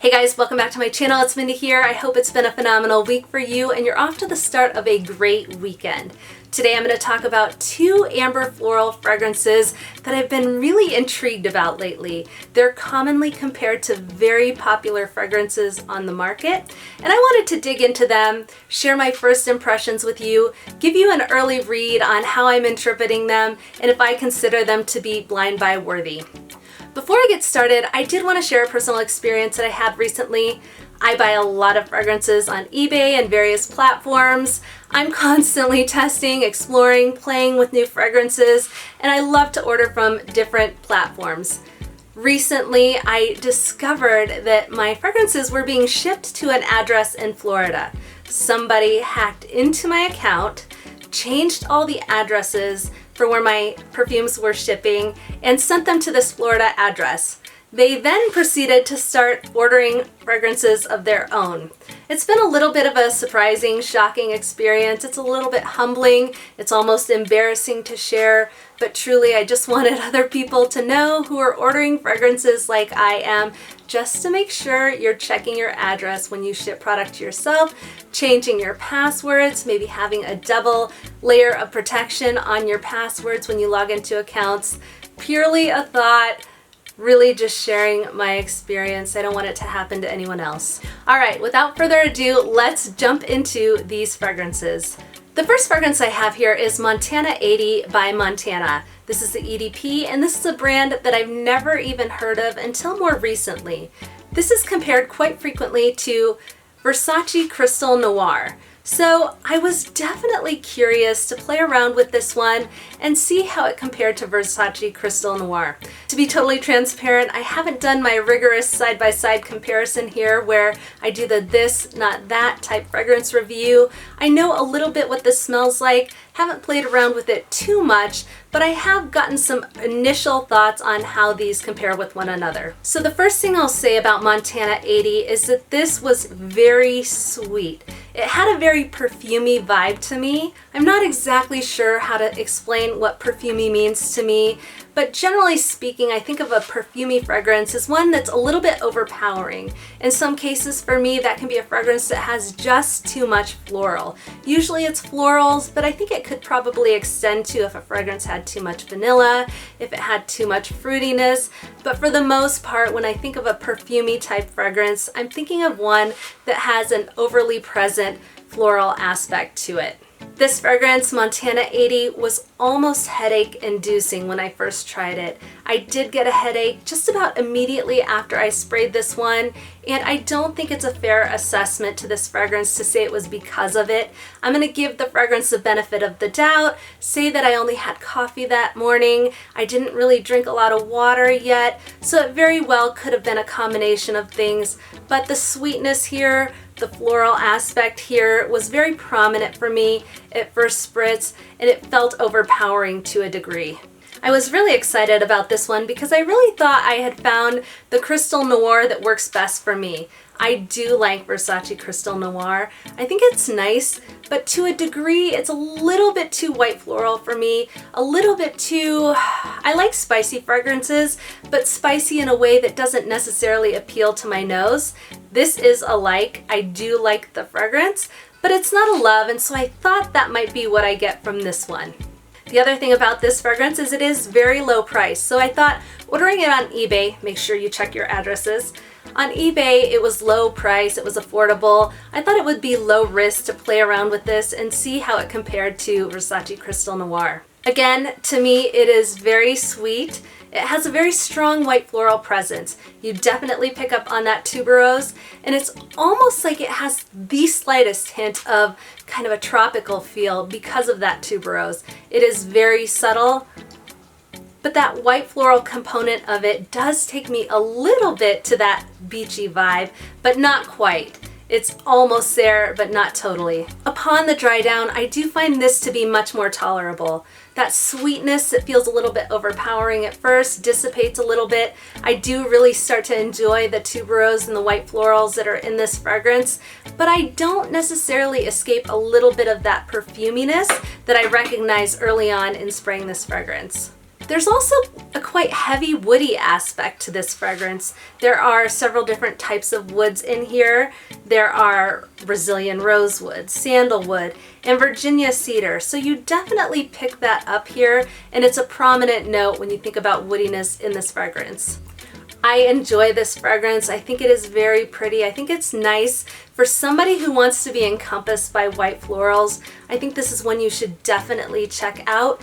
Hey guys, welcome back to my channel. It's Mindy here. I hope it's been a phenomenal week for you and you're off to the start of a great weekend. Today I'm going to talk about two amber floral fragrances that I've been really intrigued about lately. They're commonly compared to very popular fragrances on the market, and I wanted to dig into them, share my first impressions with you, give you an early read on how I'm interpreting them, and if I consider them to be blind buy worthy. Before I get started, I did want to share a personal experience that I had recently. I buy a lot of fragrances on eBay and various platforms. I'm constantly testing, exploring, playing with new fragrances, and I love to order from different platforms. Recently, I discovered that my fragrances were being shipped to an address in Florida. Somebody hacked into my account, changed all the addresses for where my perfumes were shipping, and sent them to this Florida address. They then proceeded to start ordering fragrances of their own. It's been a little bit of a surprising, shocking experience. It's a little bit humbling. It's almost embarrassing to share, but truly I just wanted other people to know who are ordering fragrances like I am, just to make sure you're checking your address when you ship product to yourself, changing your passwords, maybe having a double layer of protection on your passwords when you log into accounts. Purely a thought. Really just sharing my experience. I don't want it to happen to anyone else. All right, without further ado, let's jump into these fragrances. The first fragrance I have here is Montana 80 by Montana. This is the EDP, and this is a brand that I've never even heard of until more recently. This is compared quite frequently to Versace Crystal Noir. So I was definitely curious to play around with this one and see how it compared to Versace Crystal Noir. To be totally transparent, I haven't done my rigorous side-by-side comparison here where I do the this, not that type fragrance review. I know a little bit what this smells like, haven't played around with it too much, but I have gotten some initial thoughts on how these compare with one another. So the first thing I'll say about Montana 80 is that this was very sweet. It had a very perfumey vibe to me. I'm not exactly sure how to explain what perfumey means to me, but generally speaking, I think of a perfumey fragrance as one that's a little bit overpowering. In some cases for me, that can be a fragrance that has just too much floral. Usually it's florals, but I think it could probably extend to if a fragrance had too much vanilla, if it had too much fruitiness. But for the most part, when I think of a perfumey type fragrance, I'm thinking of one that has an overly present floral aspect to it. This fragrance, Montana 80, was almost headache inducing when I first tried it. I did get a headache just about immediately after I sprayed this one, and I don't think it's a fair assessment to this fragrance to say it was because of it. I'm going to give the fragrance the benefit of the doubt, say that I only had coffee that morning, I didn't really drink a lot of water yet, so it very well could have been a combination of things, but the sweetness here, the floral aspect here was very prominent for me at first spritz, and it felt overpowering to a degree. I was really excited about this one because I really thought I had found the Crystal Noir that works best for me. I do like Versace Crystal Noir. I think it's nice, but to a degree, it's a little bit too white floral for me, a little bit too, I like spicy fragrances, but spicy in a way that doesn't necessarily appeal to my nose. This is a like. I do like the fragrance, but it's not a love, and so I thought that might be what I get from this one. The other thing about this fragrance is it is very low price, so I thought ordering it on eBay, make sure you check your addresses. On eBay, it was low price, it was affordable. I thought it would be low risk to play around with this and see how it compared to Versace Crystal Noir. Again, to me, it is very sweet. It has a very strong white floral presence. You definitely pick up on that tuberose, and it's almost like it has the slightest hint of kind of a tropical feel because of that tuberose. It is very subtle, but that white floral component of it does take me a little bit to that beachy vibe, but not quite. It's almost there, but not totally. Upon the dry down, I do find this to be much more tolerable. That sweetness that feels a little bit overpowering at first dissipates a little bit. I do really start to enjoy the tuberose and the white florals that are in this fragrance, but I don't necessarily escape a little bit of that perfuminess that I recognize early on in spraying this fragrance. There's also a quite heavy woody aspect to this fragrance. There are several different types of woods in here. There are Brazilian rosewood, sandalwood, and Virginia cedar. So you definitely pick that up here, and it's a prominent note when you think about woodiness in this fragrance. I enjoy this fragrance. I think it is very pretty. I think it's nice for somebody who wants to be encompassed by white florals. I think this is one you should definitely check out.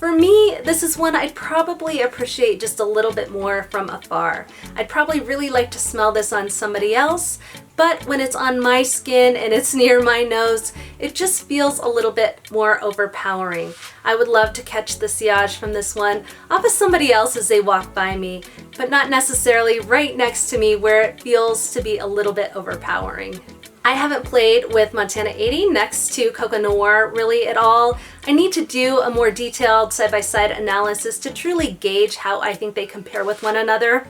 For me, this is one I'd probably appreciate just a little bit more from afar. I'd probably really like to smell this on somebody else, but when it's on my skin and it's near my nose, it just feels a little bit more overpowering. I would love to catch the sillage from this one off of somebody else as they walk by me, but not necessarily right next to me where it feels to be a little bit overpowering. I haven't played with Montana 80 next to Coco Noir really at all. I need to do a more detailed side-by-side analysis to truly gauge how I think they compare with one another.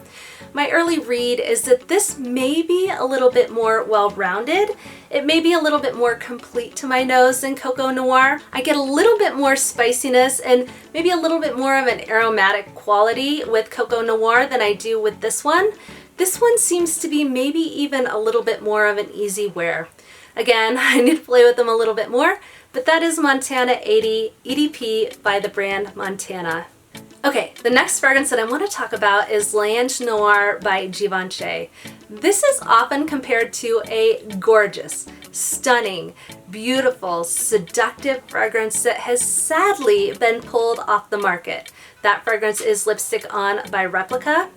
My early read is that this may be a little bit more well-rounded. It may be a little bit more complete to my nose than Coco Noir. I get a little bit more spiciness and maybe a little bit more of an aromatic quality with Coco Noir than I do with this one. This one seems to be maybe even a little bit more of an easy wear. Again, I need to play with them a little bit more, but that is Montana 80 EDP by the brand Montana. Okay, the next fragrance that I want to talk about is L'Ange Noir by Givenchy. This is often compared to a gorgeous, stunning, beautiful, seductive fragrance that has sadly been pulled off the market. That fragrance is Lipstick On by Replica.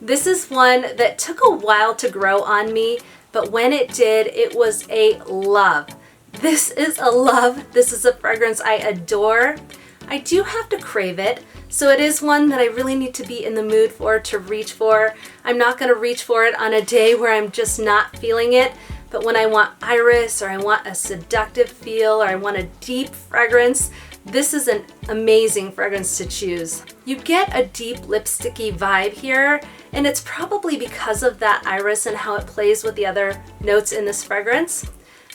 This is one that took a while to grow on me, but when it did, it was a love. This is a love. This is a fragrance I adore. I do have to crave it, so it is one that I really need to be in the mood for, to reach for. I'm not going to reach for it on a day where I'm just not feeling it, but when I want iris, or I want a seductive feel, or I want a deep fragrance, this is an amazing fragrance to choose. You get a deep lipsticky vibe here, and it's probably because of that iris and how it plays with the other notes in this fragrance.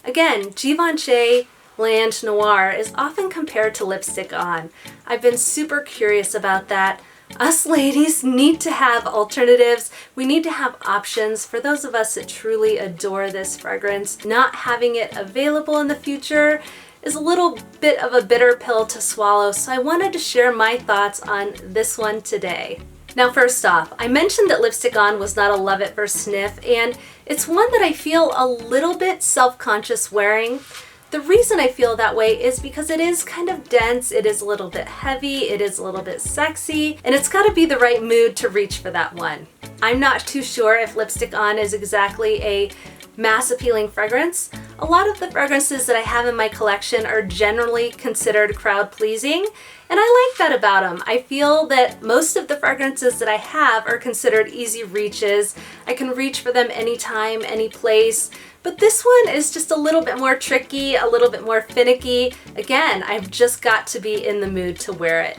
Again, Givenchy L'Ange Noir is often compared to Lipstick On. I've been super curious about that. Us ladies need to have alternatives. We need to have options for those of us that truly adore this fragrance. Not having it available in the future is a little bit of a bitter pill to swallow, so I wanted to share my thoughts on this one today. Now, first off, I mentioned that Lipstick On was not a love at first sniff, and it's one that I feel a little bit self-conscious wearing. The reason I feel that way is because it is kind of dense, it is a little bit heavy, it is a little bit sexy, and it's got to be the right mood to reach for that one. I'm not too sure if Lipstick On is exactly a mass appealing fragrance. A lot of the fragrances that I have in my collection are generally considered crowd pleasing, and I like that about them. I feel that most of the fragrances that I have are considered easy reaches. I can reach for them anytime, any place, but this one is just a little bit more tricky, a little bit more finicky. Again, I've just got to be in the mood to wear it.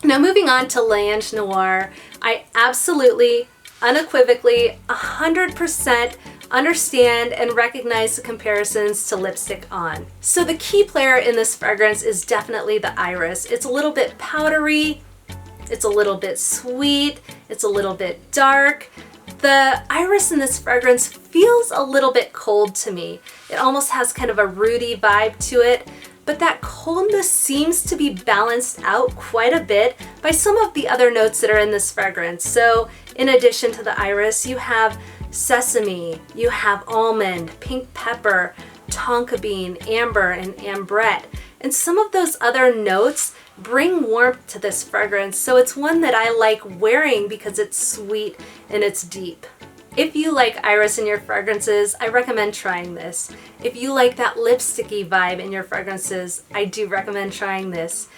Now, moving on to L'Ange Noir, I absolutely, unequivocally, 100% understand and recognize the comparisons to Lipstick On. So the key player in this fragrance is definitely the iris. It's a little bit powdery, it's a little bit sweet, it's a little bit dark. The iris in this fragrance feels a little bit cold to me. It almost has kind of a rooty vibe to it, but that coldness seems to be balanced out quite a bit by some of the other notes that are in this fragrance. So in addition to the iris, you have sesame, you have almond, pink pepper, tonka bean, amber, and ambrette. And some of those other notes bring warmth to this fragrance, so it's one that I like wearing because it's sweet and it's deep. If you like iris in your fragrances, I recommend trying this. If you like that lipsticky vibe in your fragrances, I do recommend trying this.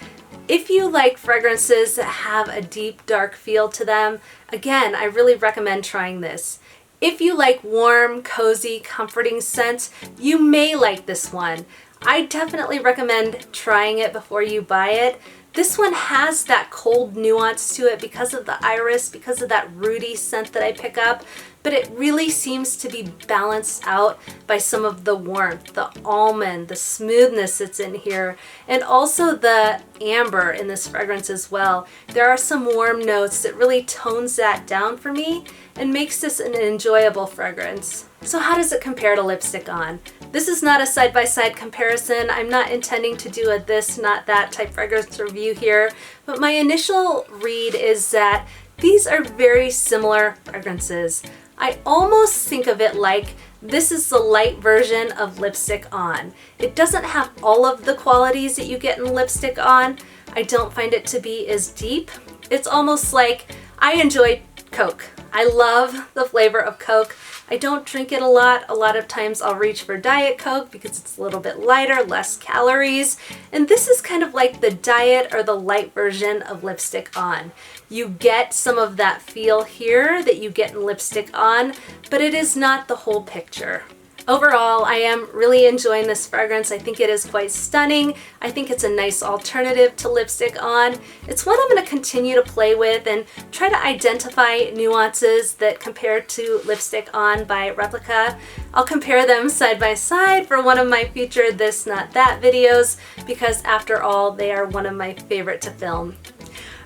If you like fragrances that have a deep, dark feel to them, again, I really recommend trying this. If you like warm, cozy, comforting scents, you may like this one. I definitely recommend trying it before you buy it, This one has that cold nuance to it because of the iris, because of that rooty scent that I pick up, but it really seems to be balanced out by some of the warmth, the almond, the smoothness that's in here, and also the amber in this fragrance as well. There are some warm notes that really tones that down for me and makes this an enjoyable fragrance. So how does it compare to lipstick on? This is not a side-by-side comparison. I'm not intending to do a this, not that type fragrance review here, but my initial read is that these are very similar fragrances. I almost think of it like this is the light version of lipstick on. It doesn't have all of the qualities that you get in lipstick on. I don't find it to be as deep. It's almost like I enjoy Coke. I love the flavor of Coke. I don't drink it a lot. A lot of times I'll reach for Diet Coke because it's a little bit lighter, less calories. And this is kind of like the diet or the light version of lipstick on. You get some of that feel here that you get in lipstick on, but it is not the whole picture. Overall, I am really enjoying this fragrance. I think it is quite stunning. I think it's a nice alternative to lipstick on. It's one I'm going to continue to play with and try to identify nuances that compare to lipstick on by Replica. I'll compare them side by side for one of my future This Not That videos because after all, they are one of my favorite to film.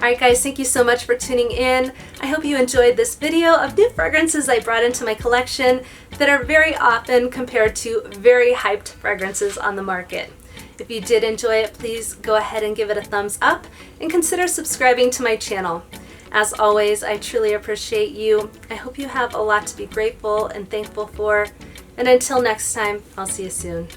Alright guys, thank you so much for tuning in. I hope you enjoyed this video of new fragrances I brought into my collection that are very often compared to very hyped fragrances on the market. If you did enjoy it, please go ahead and give it a thumbs up and consider subscribing to my channel. As always, I truly appreciate you. I hope you have a lot to be grateful and thankful for. And until next time, I'll see you soon.